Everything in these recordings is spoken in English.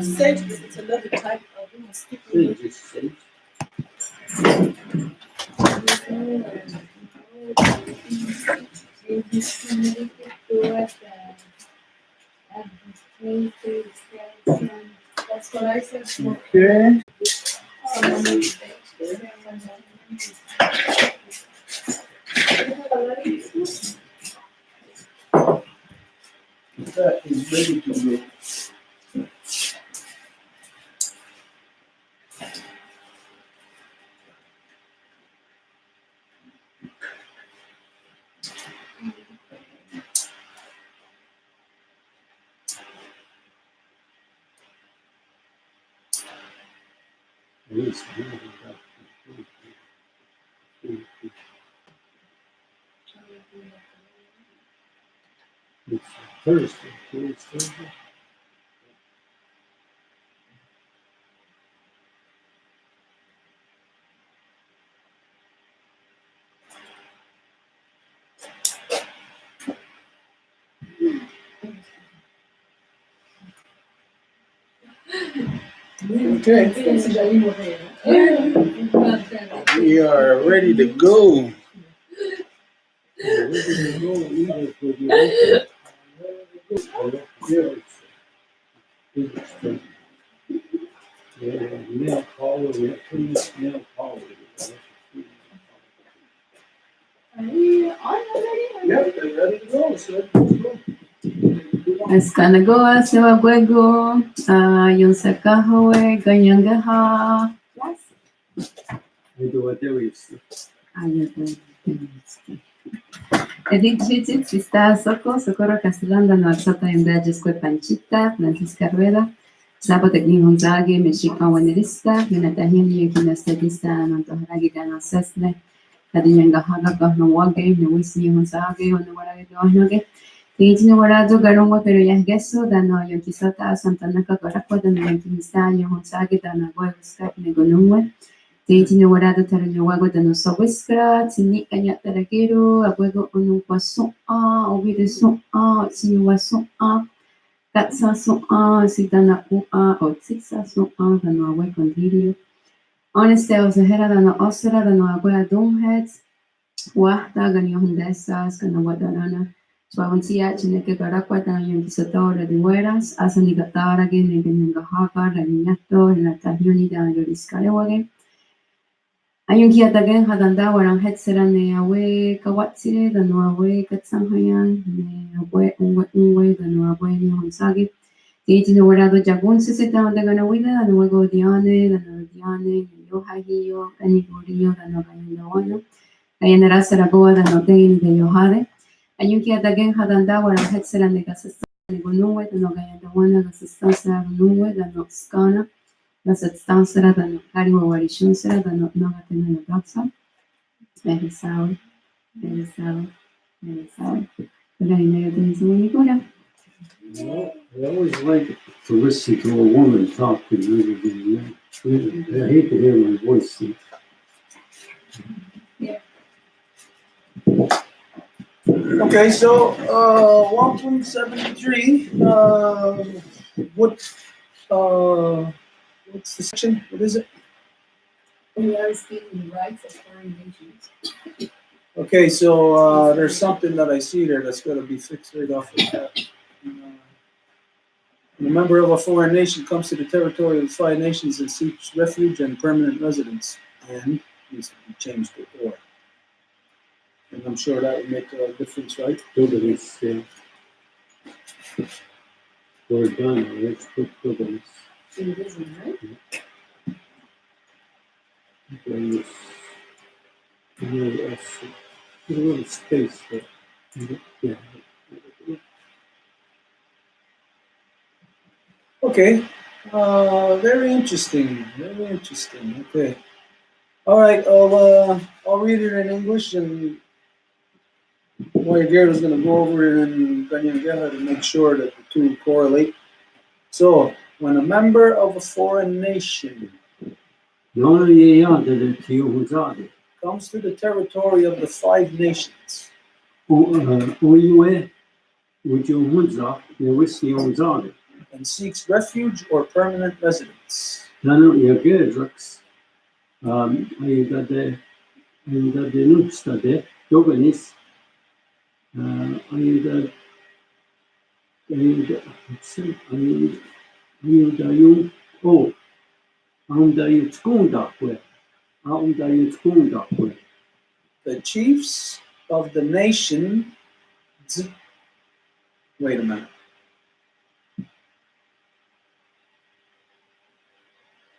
Sage, it's another type of sticky. Sage. That's what I said. Okay. That is ready to go. It's Thursday. It's Thursday. Okay. We are ready to go. Nail polish. Nail polish. Yep, they're ready to go. So let's go. Eskanagoa, Sewaguego, Yonsakahoe, Kanienkeha. Yes. I do what they wish. Edith Chichit, Sista Soko, Socorro Castellanda, Noaxota, Imdajesque Panchita, Francisca Rueda, Sabo Tecni Gonzage, Mexica Wanelista, Minatahini, Kinestetista, Nantoharagi, Dano Sesne, Kanienkeha, Gohnowage, Newisi Gonzage, on the Waraganoge. Teaching Warado Garongo Periageso, Dano Yonkisota, Santanaka Gorako, Dano Yankimista, Yonsage, Dano Webscat, Negonumwe. Teaching Warado Tarajuago, Dano Sowiskra, Tini Kanya Taragero, a Guego Unu Poisson, Obi de Son, Sinuason, Katsa Son, Sitana Ua, or Sixa Son, Dano Away Condirio. Honestly, I was ahead of Dano Osra, Dano Abuela Domheads, Wahta, Ganyo Hundesas, Ganawadanana. Swavansia, Chineke Garakwata, Yonkisatora de Hueras, Asanigatara, Genengahaga, Raninato, and Latahuni, down your Discalewage. Ayunkia again had andawa and Hetzeran, the away, Kawatsire, the Noaway, Katsanhayan, the away, Unwe, the Noaway, Honsagi. Teaching the Warado Jagun Sisita, the Ganawida, and Wego Diane, the Nordiane, Yohahio, Anigorio, the Novayano, Ayanara Saragoa, the Notain, the Yohare. Ayunkia again had andawa and Hetzeran, the Gassastan, the Gunuwe, the Nogayana, the Sistansa, Nuwe, the Noxcana. La substanza da no carico guarition sera da no atene na doxa. Very sour. Very negative Nicola. Well, I always like to listen to a woman talk to me. I hate to hear my voice. Yeah. Okay, so Wampum 73. What's the section? What is it? We are speaking the rights of foreign nations. Okay, so there's something that I see there that's got to be fixed right off the bat. A member of a foreign nation comes to the territory of the 5 nations and seeks refuge and permanent residence, and needs to be changed to or. And I'm sure that would make a difference, right? Wilderness, yeah. We're done. Let's put wilderness. It isn't, right? Wilderness. A little space there. Yeah. Okay. Very interesting. Very interesting. Okay. All right. I'll read it in English, and Garrett is going to go over it in Kanienkeha to make sure that the two correlate. So, when a member of a foreign nation comes to the territory of the 5 nations, Ujumudza, Newisniumzade. and seeks refuge or permanent residence. Tano Yagezax, Ayudade Nupstade, Doganis, Ayuda, Ayudayum, oh, Aumdayutskundakwe, Aumdayutskundakwe. The chiefs of the nation. Wait a minute.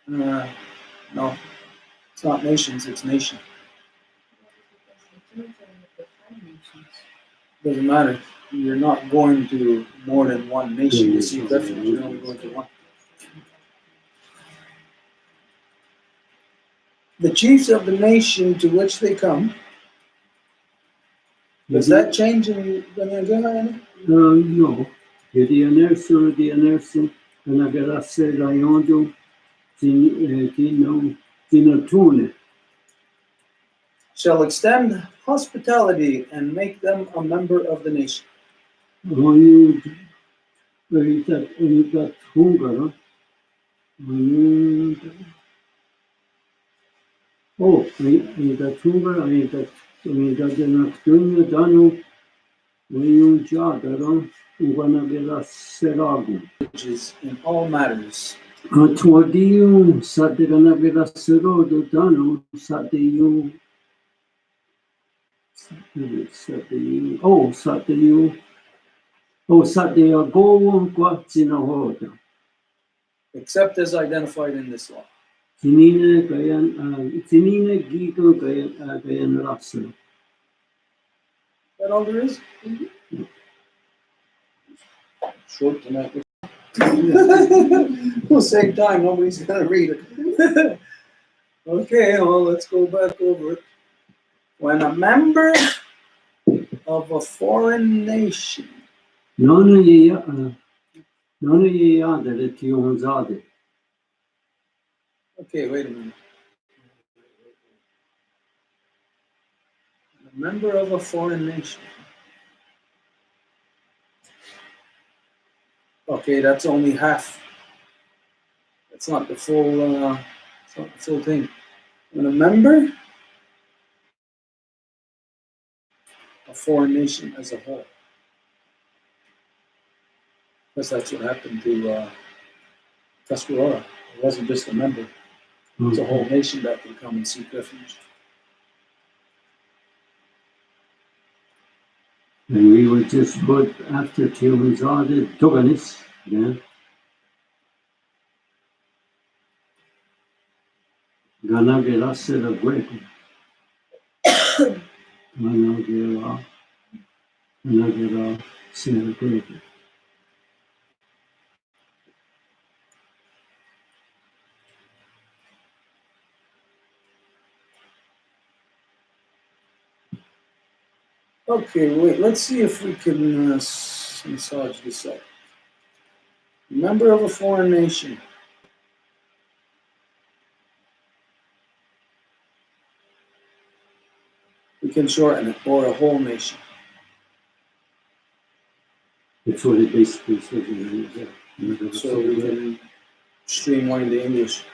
No, it's not nations, it's nation. Doesn't matter. You're not going to more than one nation to seek refuge. You're only going to one. The chiefs of the nation to which they come. Does that change in Kanienkeha? No. Dianersu, Kanagarasse Rayondo, Tinotune. Shall extend hospitality and make them a member of the nation. You got hunger. Oh, I got hunger, I got the Nocturnia Danu, when you jagger, Wanagera Serago. Which is in all matters. Tuadio, Sadeganagera Serodo Danu, Sadeyu. Sadeya go, Guatina Hoda. Except as identified in this law. Tinine Gigo Gayan Russell. That all there is? Short tonight. We'll save time. Nobody's going to read it. Okay, well, let's go back over it. When a member of a foreign nation. None of ye that it Yonzade. Okay, wait a minute. A member of a foreign nation. Okay, that's only half. That's not the full. It's not the full thing. When a member, a foreign nation as a whole. Because that's what happened to Tuscarora. It wasn't just a member. It's a whole nation that can come and seek refuge. And we would just put after Tiomanzade, Doganis, yeah. Ganagera Sera Gueco. Ganagera Sera Gueco. Okay, wait, let's see if we can massage this up. Member of a foreign nation. We can shorten it, or a whole nation. That's what it basically says in there. So we can streamline the English.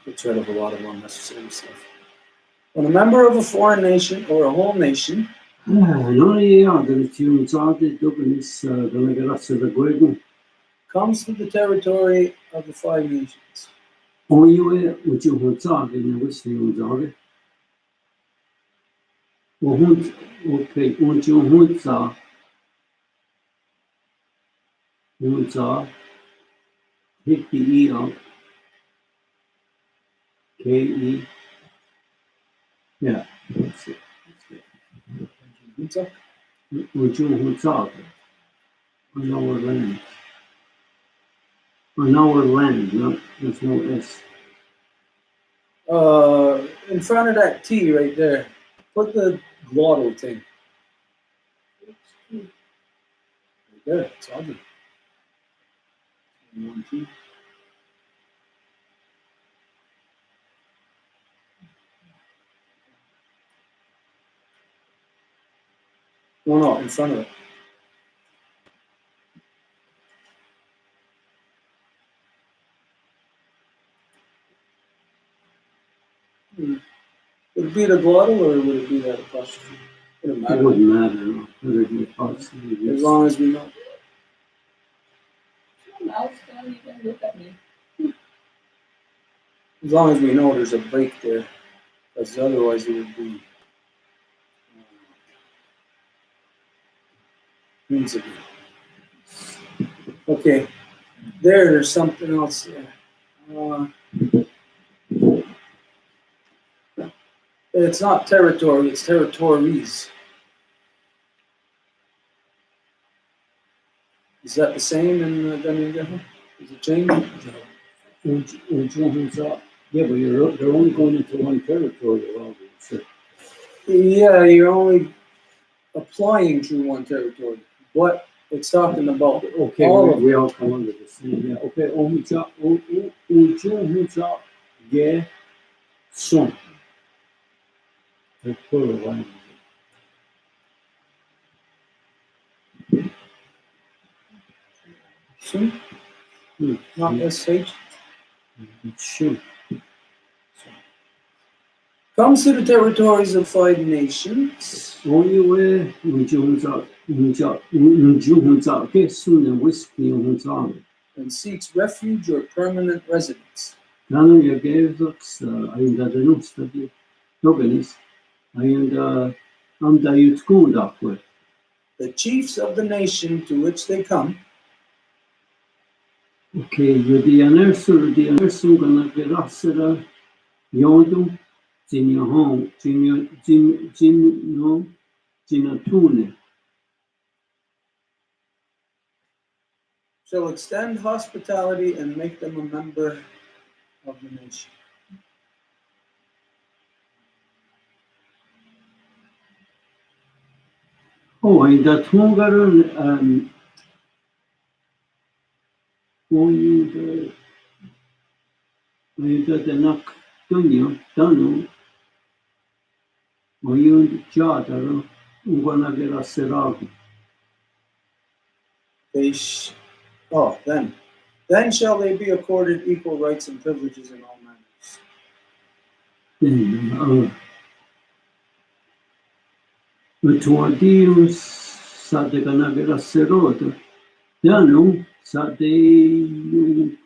Get rid of a lot of unnecessary stuff. When a member of a foreign nation or a whole nation comes to the territory of the five nations. Pick the E out. K-E. Yeah, that's it. On our land. On our land, no, there's no S. In front of that T right there, put the glottal thing. Right there, it's ugly. 1 T. No, in front of it. Would it be the glottal or would it be that apostrophe? It doesn't It matter. wouldn't matter, no. Whether it be apostrophe. As long as we know. Mouse, don't even look at me. As long as we know there's a break there, because otherwise it would be means of it. Okay, there's something else there. It's not territory, it's territories. Is that the same in Kanienkeha? Is it changed? Yeah, but they're only going into one territory. So Yeah, you're only applying through one territory, but it's talking about okay, all of we all come under the same. Yeah. Okay, ge son. The plural language. soon, not SH. Sure. Comes to the territories of 5 nations. Only way And seeks refuge or permanent residence. The chiefs of the nation to which they come. Okay, the gonna get us Yodum, Jinyohong, Jinatune. Shall extend hospitality and make them a member of the nation. Oh, and that Hungaron, only the Nak Dunyo, Danu, Oyund Jadaro, Unganagera Seragi. Then shall they be accorded equal rights and privileges in all matters. Tuadius Sadeganagera Serota, Danu, Sadeyun.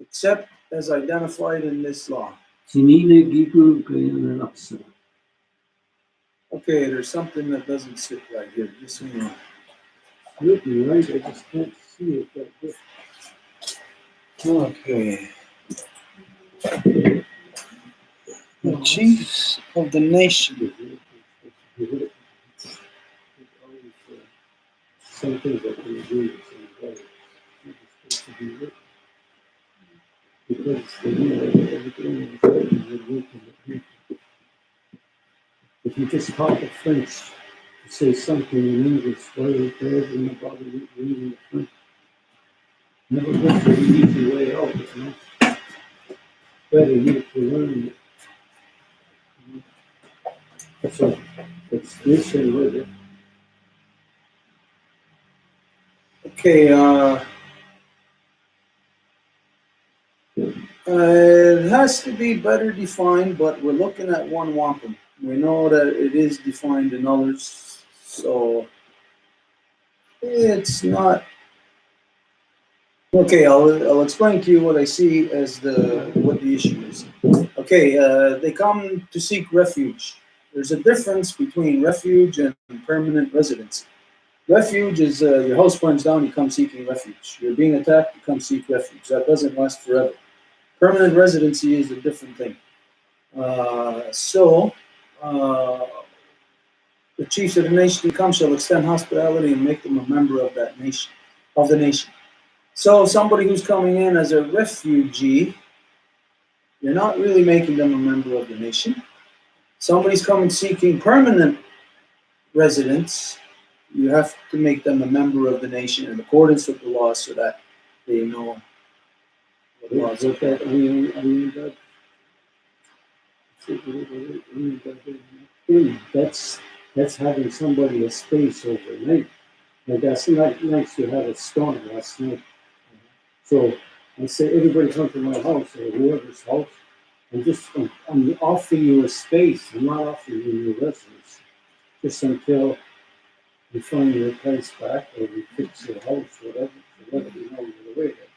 Except as identified in this law. Okay, there's something that doesn't sit right here. Just hang on. Written right, I just can't see it like this. Okay. The chiefs of the nation. Some things that we do because everything if you just talk the French to say something in English, why would everything about reading the French? Never get the easy way out, you know. Better you to learn it. So it's listen with it. Okay, it has to be better defined, but we're looking at one wampum. We know that it is defined in others, so it's not. Okay, I'll explain to you what I see as what the issue is. Okay, they come to seek refuge. There's a difference between refuge and permanent residence. Refuge is your house burns down, you come seeking refuge. You're being attacked, you come seek refuge. That doesn't last forever. Permanent residency is a different thing. The chiefs of the nation come shall extend hospitality and make them a member of that nation, of the nation. So somebody who's coming in as a refugee, you're not really making them a member of the nation. Somebody's coming seeking permanent residence, you have to make them a member of the nation in accordance with the law so that they know What that that's having somebody a space overnight. Like that's nice to have a storm last night. So I say everybody come to my house or whoever's house. I'm offering you a space. I'm not offering you your residence. Just until you find your place back or you fix your house, whatever. So whatever you know you're away there.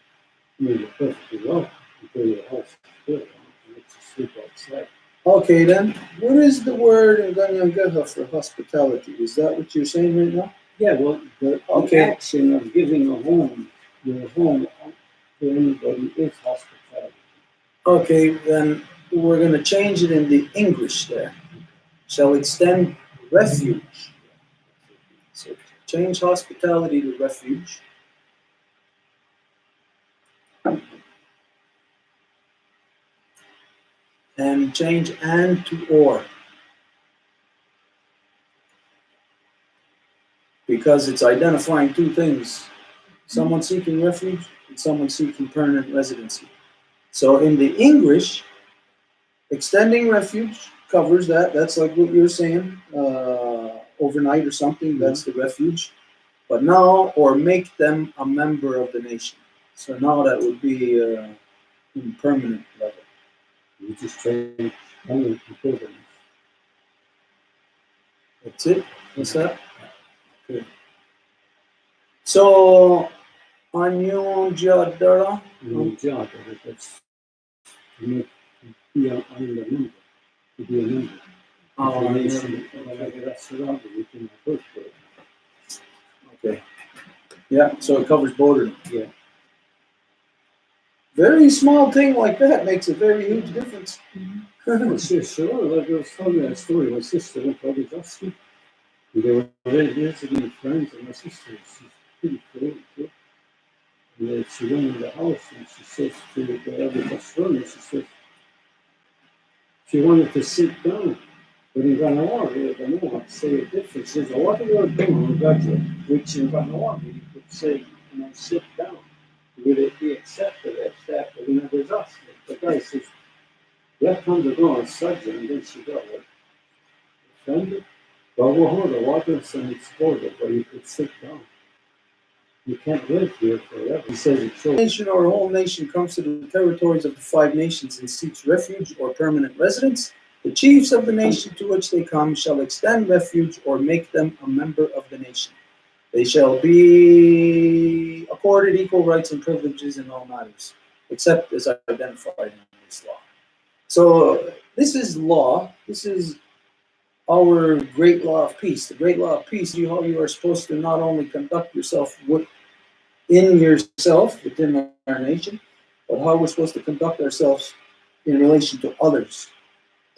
You're perfectly well until your house is built. And it's a sleep outside. Okay, then, what is the word in Kanienkeha for hospitality? Is that what you're saying right now? Yeah, well, the action of giving a home, your home to anybody is hospitality. Okay, then we're going to change it in the English there. Shall extend refuge. So change hospitality to refuge. And change and to or. Because it's identifying two things. Someone seeking refuge and someone seeking permanent residency. So in the English, extending refuge covers that. That's like what you're saying, overnight or something, that's the refuge. But now, or make them a member of the nation. So now that would be in permanent level. You just change permanent to pilgrims. That's it? What's that? Okay. So, Anyon Jadara. Job, that's to make be a member, to be a member. Oh, The nation, that's surrounded within the birthplace. okay. Yeah, so it covers border. Yeah. Very small thing like that makes a very huge difference. Sure. Like I was telling you that story. My sister went to Augustine. They were visiting friends, and my sister, she's pretty cool too. And then she went in the house and she says to the other Australian, she says, she wanted to sit down. But in Ganawa, the Mohawk say it different. She says, what are you doing, Gaja? Which in Ganawa, you could say, sit down. Will it be accepted? Accepted. And there's us. The guy says, let come to go on surgeon, and then she got like offended. But we'll hold the water and explore it, but you could sit down. You can't live here forever. He says it shows. Nation or a whole nation comes to the territories of the 5 nations and seeks refuge or permanent residence. The chiefs of the nation to which they come shall extend refuge or make them a member of the nation. They shall be accorded equal rights and privileges in all matters, except as identified in this law. So this is law. This is our great law of peace. The great law of peace, how you are supposed to not only conduct yourself within yourself, within our nation, but how we're supposed to conduct ourselves in relation to others.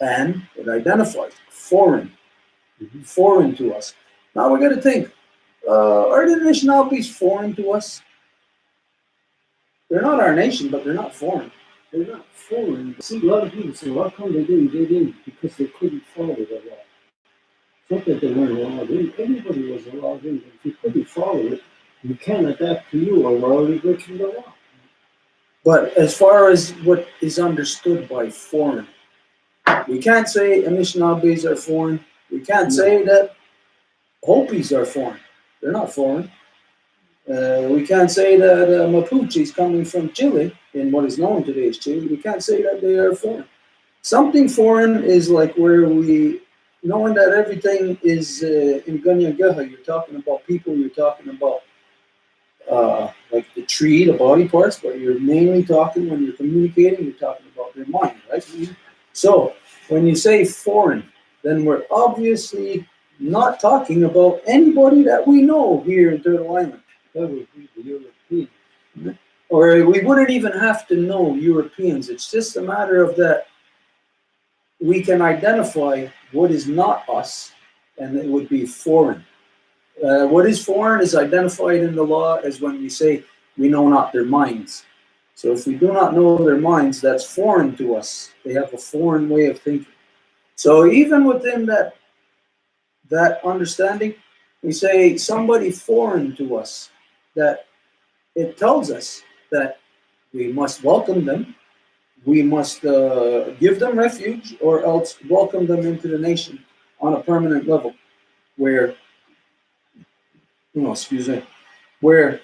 And it identifies foreign to us. Now we're going to think, are the nationalities foreign to us? They're not our nation, but they're not foreign. They're not foreign. See, a lot of people say, how come they didn't get in? Because they couldn't follow the law. It's not that they weren't allowed in. Everybody was allowed in. But if you couldn't follow it, you can't adapt to you or we're already breaking the law. But as far as what is understood by foreign, we can't say Anishinaabes are foreign. We can't say that Hopis are foreign. They're not foreign. We can't say that Mapuches coming from Chile, in what is known today as Chile, we can't say that they are foreign. Something foreign is like where we, knowing that everything is in Kanienkeha, you're talking about people, you're talking about like the tree, the body parts, but you're mainly talking, when you're communicating, you're talking about their mind, right? So when you say foreign, then we're obviously not talking about anybody that we know here in Turtle Island. That would be the European. Or we wouldn't even have to know Europeans. It's just a matter of that we can identify what is not us, and it would be foreign. What is foreign is identified in the law as when we say we know not their minds. So if we do not know their minds, that's foreign to us. They have a foreign way of thinking. So even within that understanding, we say somebody foreign to us, that it tells us that We must welcome them. We must give them refuge, or else welcome them into the nation on a permanent level, where, excuse me, where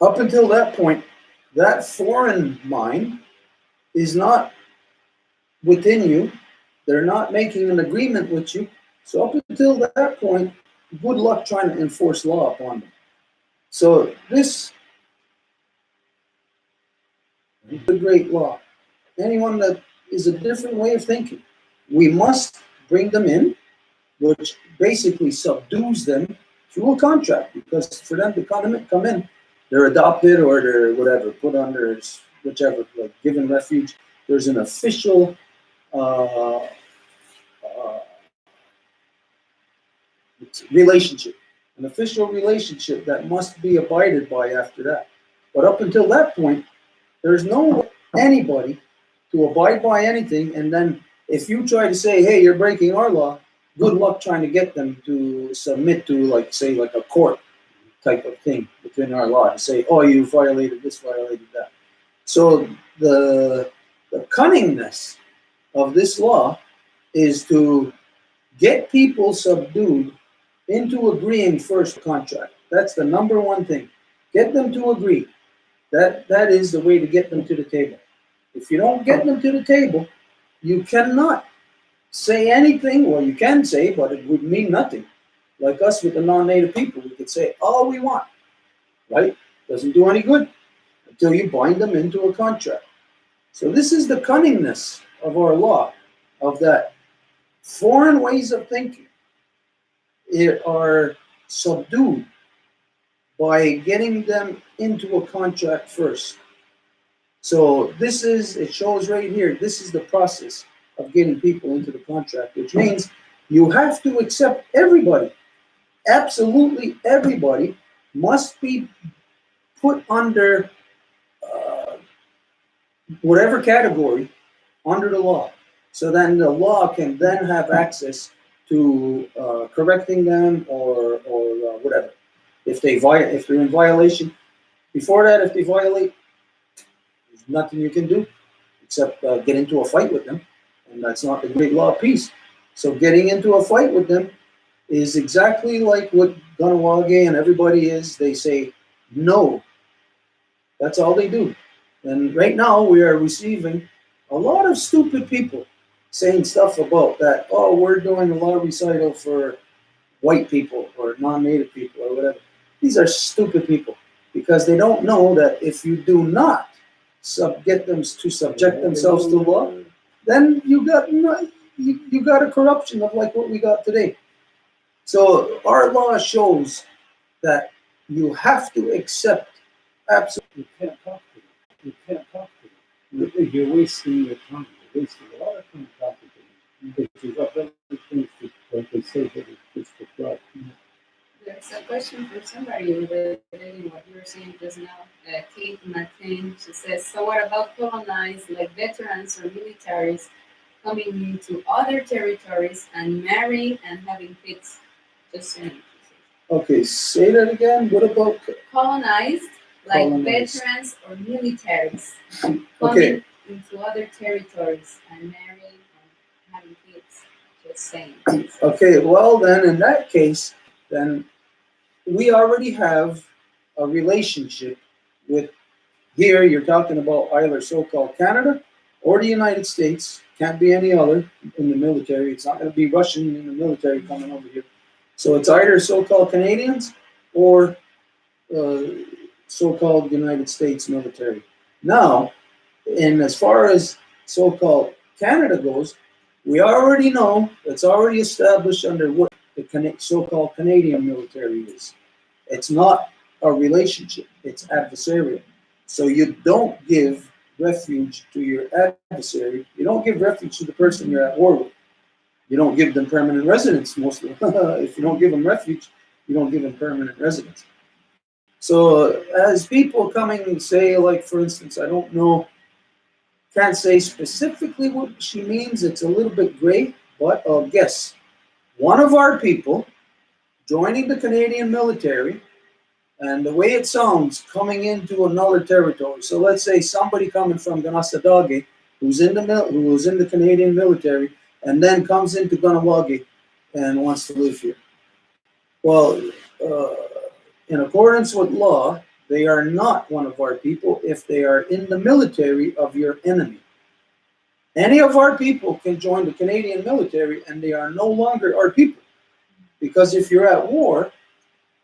up until that point, that foreign mind is not within you. They're not making an agreement with you. So up until that point, good luck trying to enforce law upon them. So this is a great law. Anyone that is a different way of thinking, we must bring them in, which basically subdues them through a contract, because for them to come in, they're adopted or they're whatever, put under whichever, like given refuge. There's an official relationship, an official relationship that must be abided by after that. But up until that point, there's no anybody to abide by anything. And then if you try to say, hey, you're breaking our law, good luck trying to get them to submit to, like, say, like a court type of thing within our law to say, oh, you violated this, violated that. So the cunningness of this law is to get people subdued into agreeing first contract. That's the number one thing. Get them to agree. That is the way to get them to the table. If you don't get them to the table, you cannot say anything. Well, you can say, but it would mean nothing. Like us with the non-native people, we could say all we want, right? Doesn't do any good until you bind them into a contract. So this is the cunningness of our law, of that foreign ways of thinking are subdued by getting them into a contract first. So it shows right here, this is the process of getting people into the contract, which means you have to accept everybody. Absolutely everybody must be put under whatever category under the law. So then the law can then have access to correcting them or whatever. If they're in violation, before that, if they violate, there's nothing you can do except get into a fight with them, and that's not the great law of peace. So getting into a fight with them is exactly like what Ganawage and everybody is. They say no. That's all they do. And right now we are receiving a lot of stupid people saying stuff about that. Oh, we're doing a law recital for white people or non-native people or whatever. These are stupid people because they don't know that if you do not get them to subject themselves to law, then you got a corruption of like what we got today. So our law shows that you have to accept absolutely. You can't talk to them. You can't talk to them. You're wasting your time. You're wasting a lot of time talking to them. Because you've got other things to, like they say, that it's the blood. There's a question for somebody relating what you were saying just now. Kate Martin, she says, so what about colonized, like veterans or militaries coming into other territories and marrying and having kids? Just saying. Okay, say that again. What about Colonized, like colonized veterans or militaries Okay. coming into other territories and marrying and having kids? Just saying. Okay, well then in that case, then we already have a relationship with, here you're talking about either so-called Canada or the United States, can't be any other in the military. It's not going to be Russian in the military coming over here. So it's either so-called Canadians or so-called United States military. Now, and as far as so-called Canada goes, we already know, it's already established under what the so-called Canadian military is. It's not a relationship, it's adversarial. So you don't give refuge to your adversary. You don't give refuge to the person you're at war with. You don't give them permanent residence, mostly. If you don't give them refuge, you don't give them permanent residence. So as people coming and say, like, for instance, I don't know, can't say specifically what she means. It's a little bit gray, but I'll guess. One of our people joining the Canadian military And the way it sounds, coming into another territory. So let's say somebody coming from Ganasadage, who was in the Canadian military, and then comes into Ganawagi and wants to live here. Well, in accordance with law, they are not one of our people if they are in the military of your enemy. Any of our people can join the Canadian military and they are no longer our people. Because if you're at war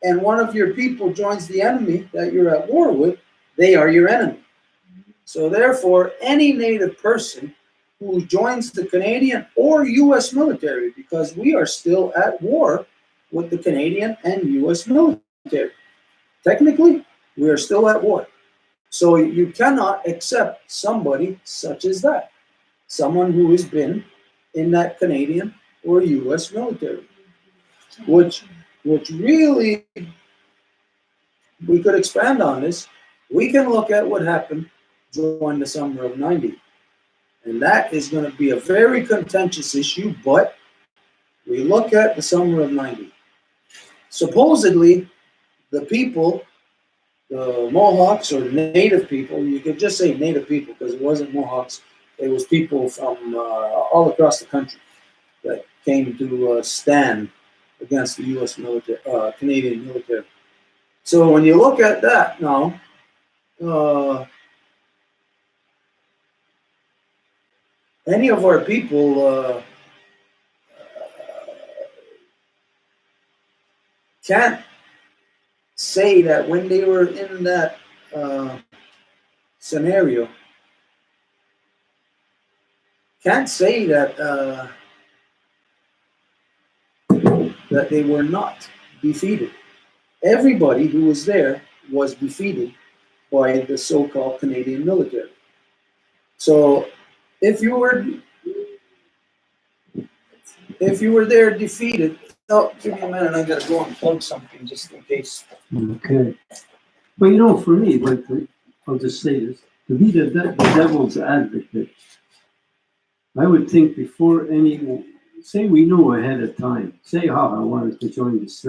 and one of your people joins the enemy that you're at war with, they are your enemy. So therefore, any Native person who joins the Canadian or U.S. military, because we are still at war with the Canadian and U.S. military. Technically, we are still at war. So you cannot accept somebody such as that. Someone who has been in that Canadian or U.S. military. Which really, we could expand on this. We can look at what happened during the summer of '90. And that is going to be a very contentious issue, but we look at the summer of '90. Supposedly, the people, the Mohawks or Native people, you could just say Native people because it wasn't Mohawks, it was people from all across the country that came to stand against the U.S. military, Canadian military. So when you look at that now, any of our people can't say that when they were in that scenario, can't say that that they were not defeated. Everybody who was there was defeated by the so-called Canadian military. So if you were there defeated, oh, give me a minute, I gotta go and plug something just in case. Okay. Well, you know, for me, like, I'll just say this, to be the devil's advocate, I would think before any, say we know ahead of time, say, I wanted to join the service.